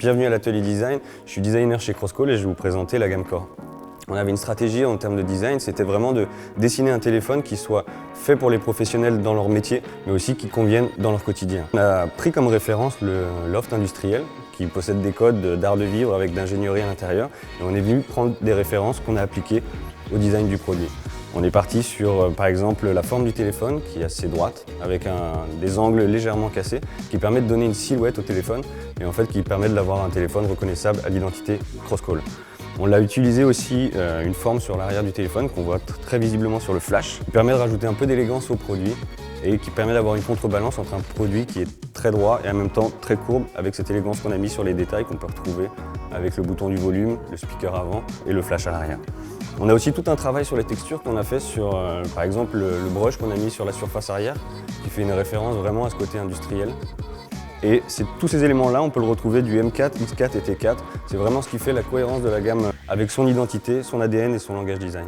Bienvenue à l'atelier design, je suis designer chez Crosscall et je vais vous présenter la gamme Core. On avait une stratégie en termes de design, c'était vraiment de dessiner un téléphone qui soit fait pour les professionnels dans leur métier, mais aussi qui convienne dans leur quotidien. On a pris comme référence le loft industriel, qui possède des codes d'art de vivre avec d'ingénierie à l'intérieur, et on est venu prendre des références qu'on a appliquées au design du produit. On est parti sur, par exemple, la forme du téléphone, qui est assez droite, avec des angles légèrement cassés, qui permet de donner une silhouette au téléphone, et en fait qui permet d'avoir un téléphone reconnaissable à l'identité Crosscall. On l'a utilisé aussi une forme sur l'arrière du téléphone, qu'on voit très visiblement sur le flash, qui permet de rajouter un peu d'élégance au produit, et qui permet d'avoir une contrebalance entre un produit qui est très droit et en même temps très courbe, avec cette élégance qu'on a mis sur les détails qu'on peut retrouver avec le bouton du volume, le speaker avant et le flash à l'arrière. On a aussi tout un travail sur les textures qu'on a fait sur, par exemple, le brush qu'on a mis sur la surface arrière, qui fait une référence vraiment à ce côté industriel. Et tous ces éléments-là, on peut le retrouver du M4, X4 et T4. C'est vraiment ce qui fait la cohérence de la gamme avec son identité, son ADN et son langage design.